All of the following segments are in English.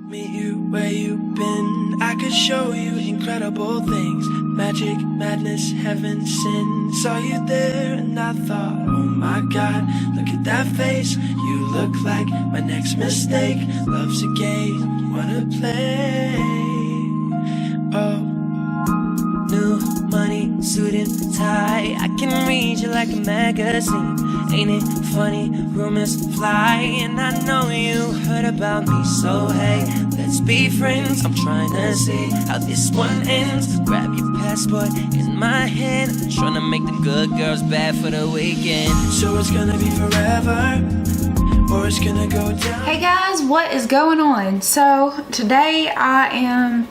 Meet you where you've been. I could show you incredible things. Magic, madness, heaven, sin. Saw you there and I thought, oh my God, look at that face. You look like my next mistake. Love's a game, wanna play. Oh, new money, suit and tie. I can read you like a magazine. Ain't it funny, rumors fly. And I know you heard about me, so hey, let's be friends. I'm trying to see how this one ends. Grab your passport in my hand. I'm trying to make them good girls bad for the weekend. So it's gonna be forever, or it's gonna go down. Hey guys, what is going on? So today I am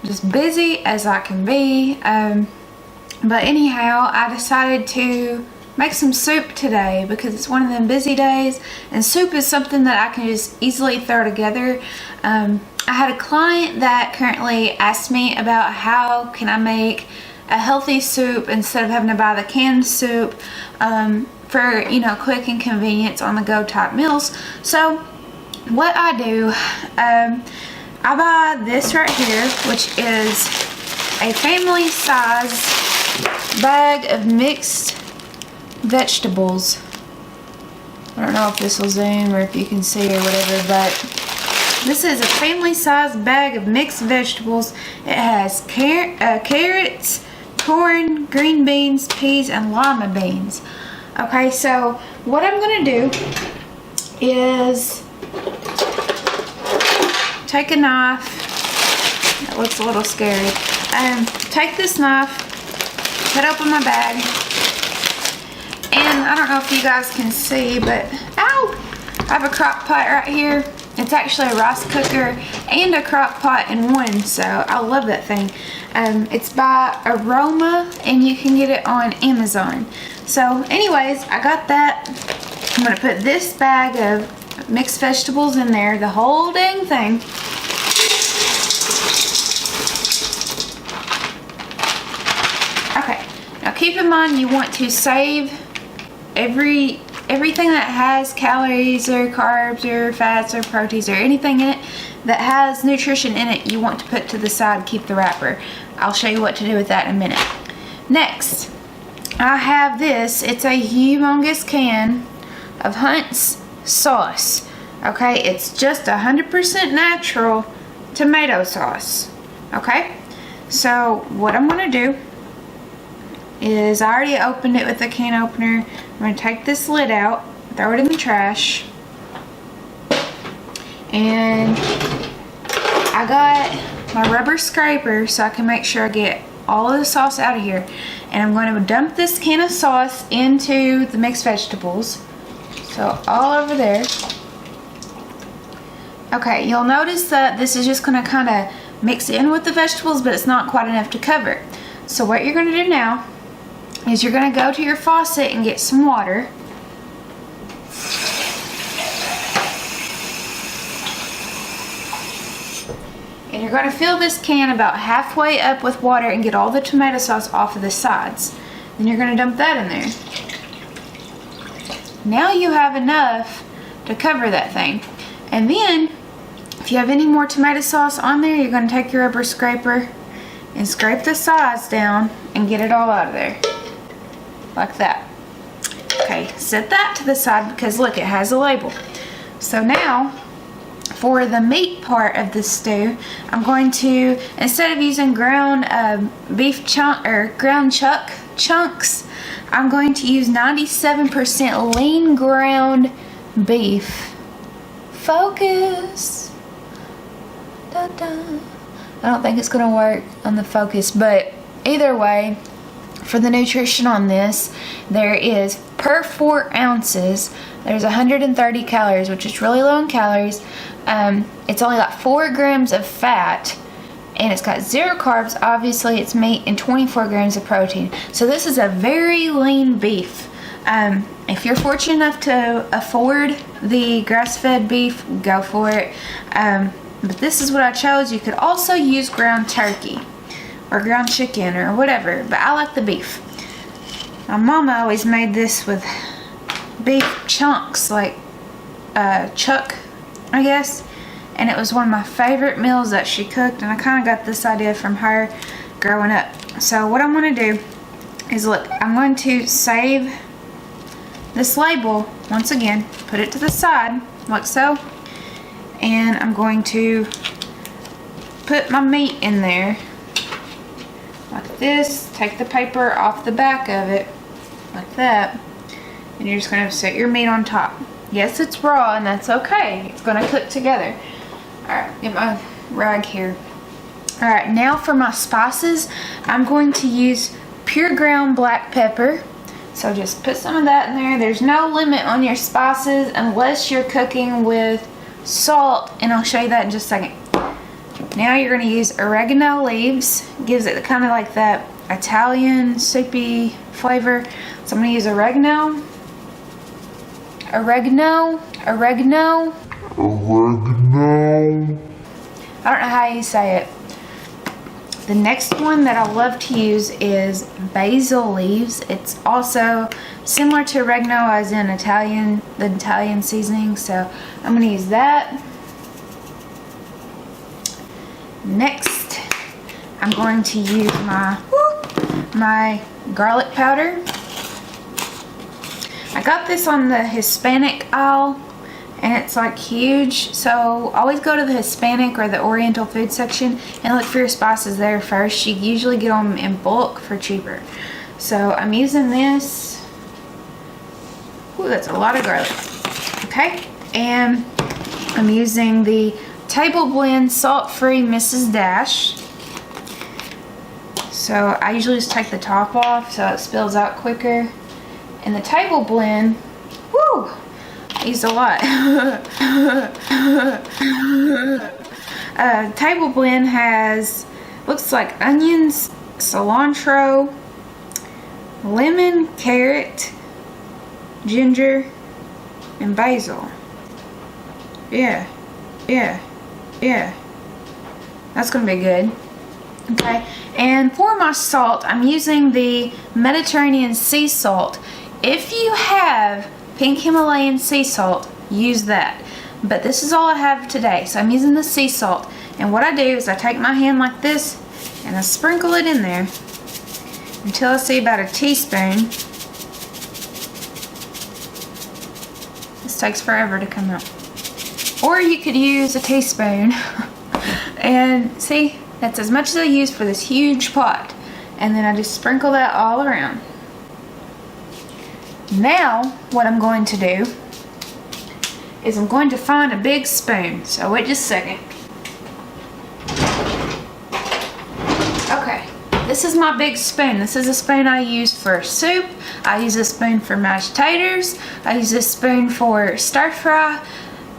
just busy as I can be. But anyhow, I decided to make some soup today because it's one of them busy days, and soup is something that I can just easily throw together. I had a client that currently asked me about how can I make a healthy soup instead of having to buy the canned soup for, you know, quick and convenience on the go type meals. So what I do, I buy this right here, which is a family size bag of mixed vegetables. I don't know if this will zoom or if you can see or whatever, but this is a family size bag of mixed vegetables. It has carrots, corn, green beans, peas, and lima beans. Okay, so what I'm gonna do is take a knife. That looks a little scary. Take this knife, cut open my bag, and I don't know if you guys can see, but ow! I have a crock pot right here. It's actually a rice cooker and a crock pot in one, so I love that thing. It's by Aroma, and you can get it on Amazon. So anyways, I got that. I'm gonna put this bag of mixed vegetables in there, the whole dang thing. Okay, now keep in mind you want to save everything that has calories or carbs or fats or proteins or anything in it that has nutrition in it, you want to put to the side, keep the wrapper. I'll show you what to do with that in a minute. Next, I have this. It's a humongous can of Hunt's sauce. Okay, it's just 100% natural tomato sauce. Okay, so what I'm gonna do is, I already opened it with the can opener. I'm going to take this lid out, throw it in the trash, and I got my rubber scraper so I can make sure I get all of the sauce out of here. And I'm going to dump this can of sauce into the mixed vegetables, so all over there. Okay, you'll notice that this is just going to kind of mix in with the vegetables, but it's not quite enough to cover it. So what you're going to do now is you're going to go to your faucet and get some water. And you're going to fill this can about halfway up with water and get all the tomato sauce off of the sides. Then you're going to dump that in there. Now you have enough to cover that thing. And then, if you have any more tomato sauce on there, you're going to take your rubber scraper and scrape the sides down and get it all out of there. Like that. Okay, set that to the side because look, it has a label. So now, for the meat part of the stew, I'm going to, instead of using ground beef chunk or ground chunks, I'm going to use 97% lean ground beef. Focus. Da, da. I don't think it's going to work on the focus, but either way, for the nutrition on this, there is per 4 ounces, there's 130 calories, which is really low in calories. It's only got 4 grams of fat, and it's got 0 carbs. Obviously, it's meat, and 24 grams of protein. So this is a very lean beef. If you're fortunate enough to afford the grass-fed beef, go for it. But this is what I chose. You could also use ground turkey or ground chicken or whatever, but I like the beef. My mama always made this with beef chunks, like chuck, I guess, and it was one of my favorite meals that she cooked, and I kind of got this idea from her growing up. So what I'm going to do is, look, I'm going to save this label once again, put it to the side like so, and I'm going to put my meat in there like this. Take the paper off the back of it like that, and you're just going to set your meat on top. Yes, it's raw, and that's okay. It's going to cook together. Alright, get my rag here. Alright, now for my spices, I'm going to use pure ground black pepper. So just put some of that in there. There's no limit on your spices unless you're cooking with salt, and I'll show you that in just a second. Now you're going to use oregano leaves. Gives it kind of like that Italian soupy flavor. So I'm going to use oregano. Oregano. I don't know how you say it. The next one that I love to use is basil leaves. It's also similar to oregano as in the Italian seasoning. So I'm going to use that. Next, I'm going to use my garlic powder. I got this on the Hispanic aisle, and it's like huge, so always go to the Hispanic or the Oriental food section and look for your spices there first. You usually get them in bulk for cheaper. So I'm using this. Ooh, that's a lot of garlic. Okay, and I'm using the Table Blend Salt-Free Mrs. Dash. So I usually just take the top off so it spills out quicker. And the Table Blend, whoo, I used a lot. Table Blend has, looks like onions, cilantro, lemon, carrot, ginger, and basil. Yeah. That's gonna be good. Okay, and for my salt, I'm using the Mediterranean sea salt. If you have pink Himalayan sea salt, use that. But this is all I have today, so I'm using the sea salt. And what I do is I take my hand like this and I sprinkle it in there until I see about a teaspoon. This takes forever to come out. Or you could use a teaspoon. And see, that's as much as I use for this huge pot. And then I just sprinkle that all around. Now, what I'm going to do is I'm going to find a big spoon. So wait just a second. Okay, this is my big spoon. This is a spoon I use for soup. I use this spoon for mashed taters. I use this spoon for stir fry.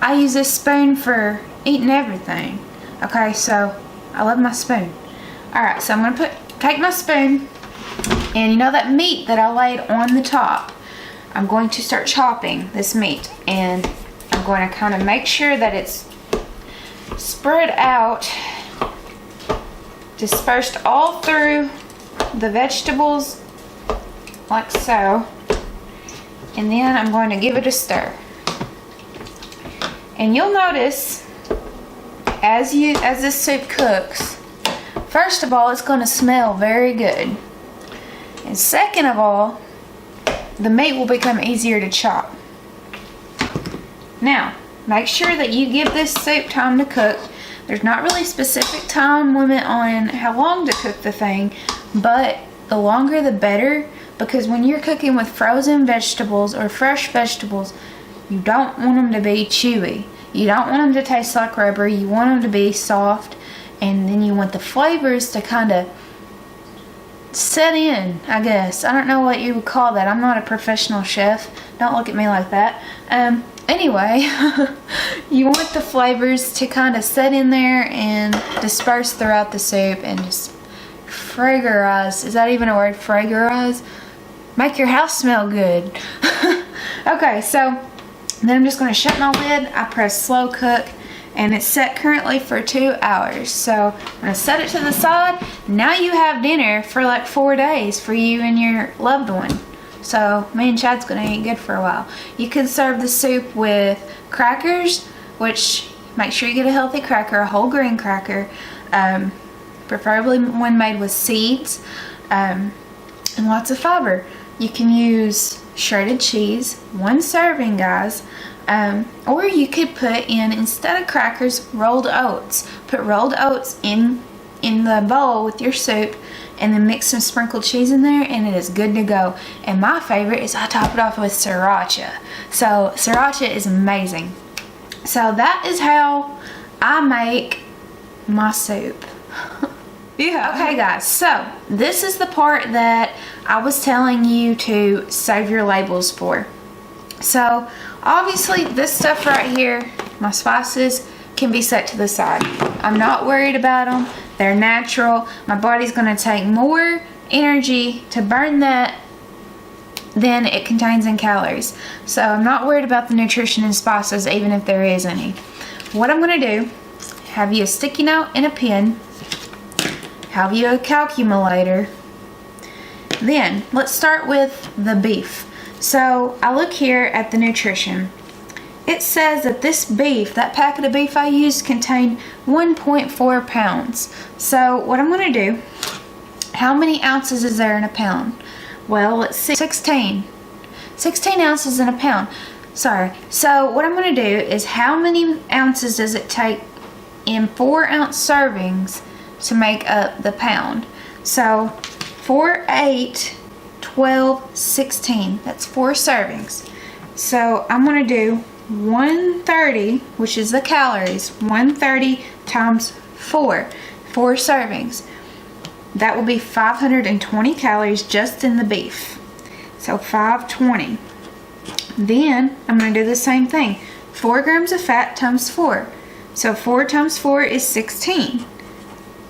I use this spoon for eating everything. Okay, so I love my spoon. Alright, so I'm going to take my spoon, and you know that meat that I laid on the top? I'm going to start chopping this meat, and I'm going to kind of make sure that it's spread out, dispersed all through the vegetables like so, and then I'm going to give it a stir. And you'll notice as this soup cooks, first of all, it's going to smell very good, and second of all, the meat will become easier to chop. Now, make sure that you give this soup time to cook. There's not really a specific time limit on how long to cook the thing, but the longer the better, because when you're cooking with frozen vegetables or fresh vegetables, you don't want them to be chewy. You don't want them to taste like rubber. You want them to be soft, and then you want the flavors to kind of set in, I guess. I don't know what you would call that. I'm not a professional chef. Don't look at me like that. Anyway, you want the flavors to kind of set in there and disperse throughout the soup and just fragorize. Is that even a word? Fragorize? Make your house smell good. Okay, so then I'm just going to shut my lid. I press slow cook, and it's set currently for 2 hours. So I'm going to set it to the side. Now you have dinner for like 4 days for you and your loved one. So me and Chad's going to eat good for a while. You can serve the soup with crackers, which make sure you get a healthy cracker, a whole grain cracker, preferably one made with seeds, and lots of fiber. You can use shredded cheese, 1 serving, guys. Or you could put in, instead of crackers, rolled oats. Put rolled oats in the bowl with your soup, and then mix some sprinkled cheese in there, and it is good to go. And my favorite is I top it off with sriracha. So sriracha is amazing. So that is how I make my soup. Yeah. Okay, guys, so this is the part that I was telling you to save your labels for. So obviously this stuff right here, my spices, can be set to the side. I'm not worried about them. They're natural. My body's going to take more energy to burn that than it contains in calories. So I'm not worried about the nutrition in spices, even if there is any. What I'm going to do, have you a sticky note and a pen, have you a calculator. Then let's start with the beef. So I look here at the nutrition. It says that this beef, that packet of beef I used, contained 1.4 pounds. So what I'm going to do, how many ounces is there in a pound? Well, let's see, 16 ounces in a pound. Sorry. So what I'm going to do is, how many ounces does it take in 4-ounce servings to make up the pound? So 4, 8, 12, 16. That's 4 servings. So I'm going to do 130, which is the calories, 130 times 4 servings. That will be 520 calories just in the beef. So 520. Then I'm going to do the same thing. 4 grams of fat times 4. So 4 times 4 is 16.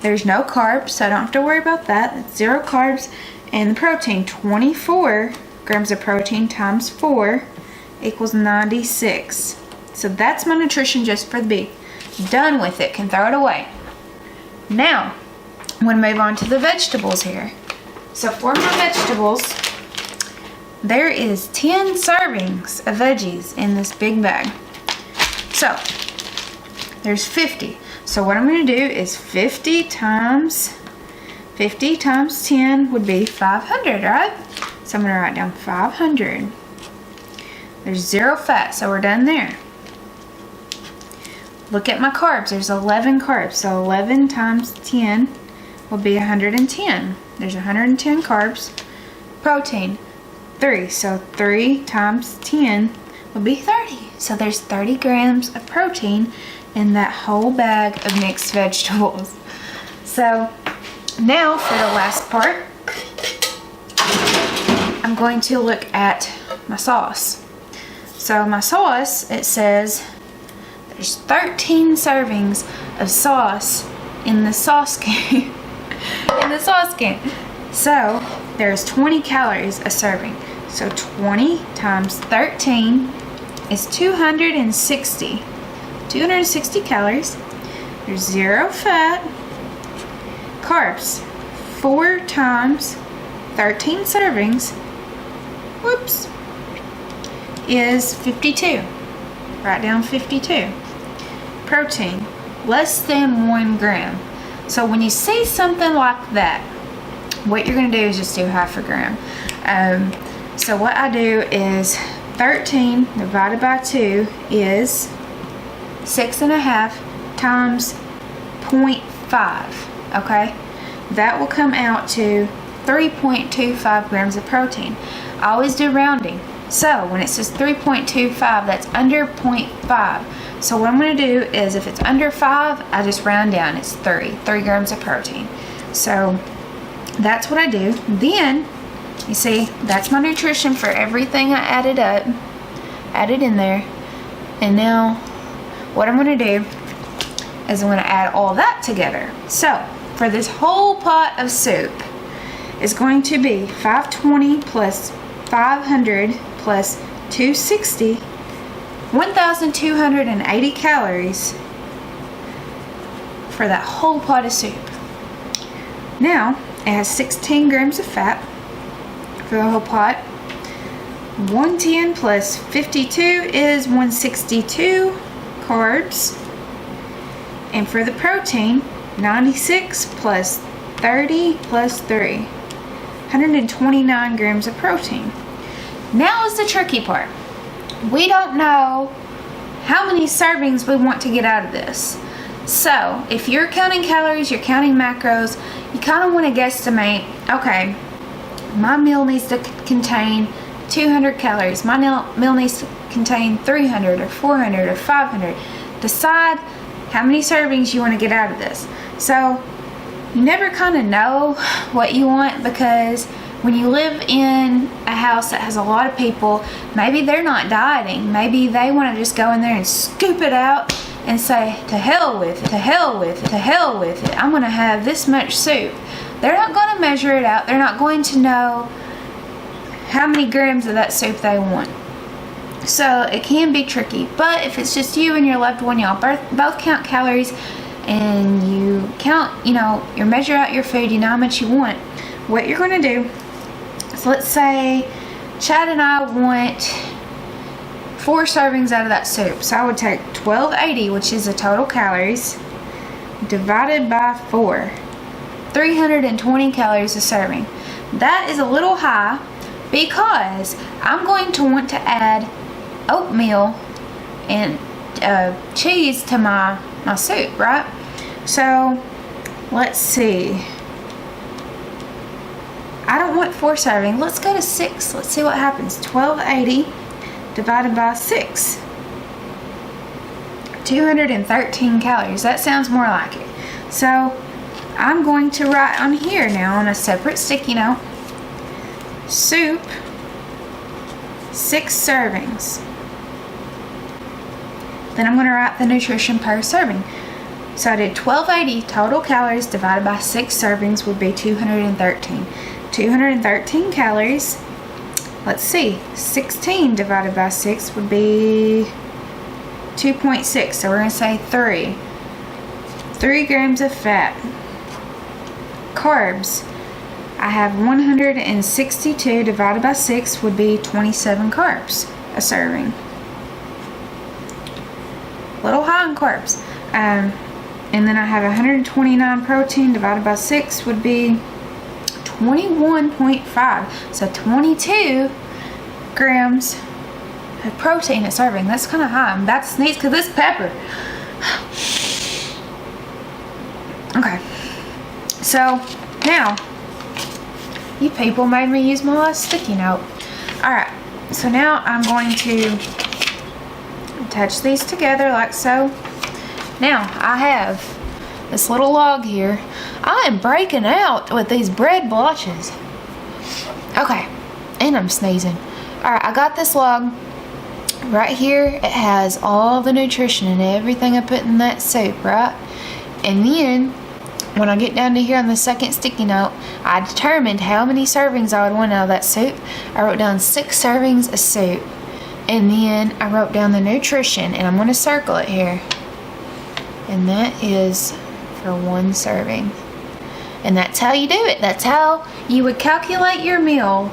There's no carbs, so I don't have to worry about that. That's 0 carbs. And the protein, 24 grams of protein times 4 equals 96. So that's my nutrition just for the beef. Done with it. Can throw it away. Now, I'm going to move on to the vegetables here. So for my vegetables, there is 10 servings of veggies in this big bag. So there's 50. So what I'm going to do is 50 times 10 would be 500, right? So I'm going to write down 500. There's 0 fat, so we're done there. Look at my carbs. There's 11 carbs. So 11 times 10 will be 110. There's 110 carbs. Protein, 3. So 3 times 10 will be 30. So there's 30 grams of protein in that whole bag of mixed vegetables. So now for the last part, I'm going to look at my sauce. So my sauce, it says there's 13 servings of sauce in the sauce can. So there's 20 calories a serving. So 20 times 13 is 260. 260 calories. There's 0 fat. Carbs, 4 times 13 servings, whoops, is 52. Write down 52. Protein, less than 1 gram. So when you see something like that, what you're going to do is just do half a gram. So what I do is 13 divided by 2 is 6.5 times 0.5. Okay, that will come out to 3.25 grams of protein. I always do rounding. So when it says 3.25, that's under 0.5. So what I'm going to do is, if it's under 5, I just round down. It's 3 grams of protein. So that's what I do. Then, you see, that's my nutrition for everything I added in there. And now, what I'm going to do is I'm going to add all that together. So for this whole pot of soup is going to be 520 plus 500 plus 260, 1,280 calories for that whole pot of soup. Now it has 16 grams of fat for the whole pot. 110 plus 52 is 162 carbs. And for the protein, 96 plus 30 plus 3, 129 grams of protein. Now is the tricky part. We don't know how many servings we want to get out of this. So if you're counting calories, you're counting macros, you kind of want to guesstimate, okay, my meal needs to contain 200 calories. My meal needs to contain 300 or 400 or 500. Decide how many servings you want to get out of this. So you never kind of know what you want, because when you live in a house that has a lot of people, maybe they're not dieting. Maybe they want to just go in there and scoop it out and say, to hell with it, to hell with it, to hell with it. I'm going to have this much soup. They're not going to measure it out. They're not going to know how many grams of that soup they want. So it can be tricky. But if it's just you and your loved one, y'all both count calories, and you count, you measure out your food, you know how much you want. What you're going to do, so let's say Chad and I want 4 servings out of that soup. So I would take 1280, which is the total calories, divided by 4. 320 calories a serving. That is a little high, because I'm going to want to add oatmeal and cheese to my soup, right? So let's see. I don't want 4 servings. Let's go to 6. Let's see what happens. 1280 divided by 6. 213 calories. That sounds more like it. So I'm going to write on here now on a separate sticky note, soup, 6 servings. Then I'm going to write the nutrition per serving. So I did 1280 total calories divided by 6 servings would be 213. 213 calories. Let's see. 16 divided by 6 would be 2.6. So we're going to say 3. 3 grams of fat. Carbs. I have 162 divided by 6 would be 27 carbs a serving. Little high on carbs. And then I have 129 protein divided by 6 would be 21.5. So 22 grams of protein a serving. That's kind of high. I'm about to sneeze because this pepper. Okay. So now, you people made me use my last sticky note. Alright. So now I'm going to attach these together like so. Now I have this little log here. I am breaking out with these bread blotches. Okay, and I'm sneezing. Alright, I got this log right here. It has all the nutrition and everything I put in that soup, right? And then when I get down to here on the second sticky note, I determined how many servings I would want out of that soup. I wrote down 6 servings of soup. And then I wrote down the nutrition, and I'm going to circle it here. And that is for 1 serving. And that's how you do it. That's how you would calculate your meal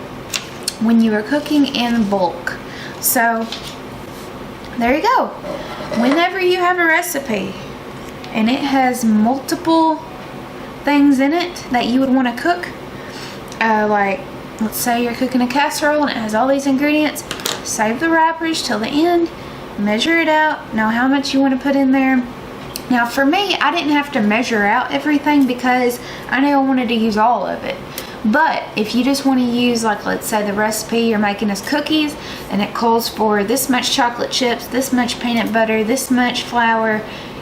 when you were cooking in bulk. So there you go. Whenever you have a recipe and it has multiple things in it that you would want to cook, like let's say you're cooking a casserole and it has all these ingredients, save the wrappers till the end, measure it out, know how much you want to put in there. Now for me, I didn't have to measure out everything because I knew I wanted to use all of it. But if you just want to use, like let's say the recipe you're making is cookies and it calls for this much chocolate chips, this much peanut butter, this much flour,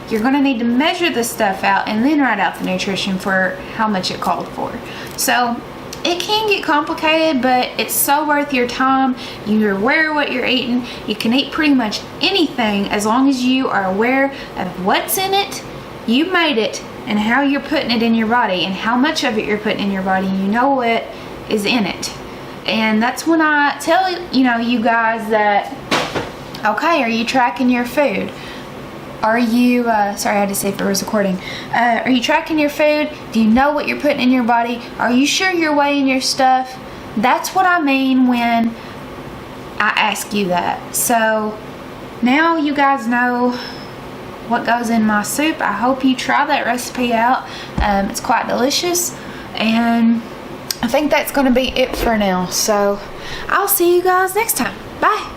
you're going to need to measure the stuff out and then write out the nutrition for how much it called for. So it can get complicated, but it's so worth your time. You're aware of what you're eating. You can eat pretty much anything as long as you are aware of what's in it, you made it, and how you're putting it in your body and how much of it you're putting in your body. You know what is in it. And that's when I tell you guys that, okay, are you tracking your food? Are you, sorry, I had to see if it was recording. Are you tracking your food? Do you know what you're putting in your body? Are you sure you're weighing your stuff? That's what I mean when I ask you that. So now you guys know what goes in my soup. I hope you try that recipe out. It's quite delicious, and I think that's going to be it for now. So I'll see you guys next time. Bye.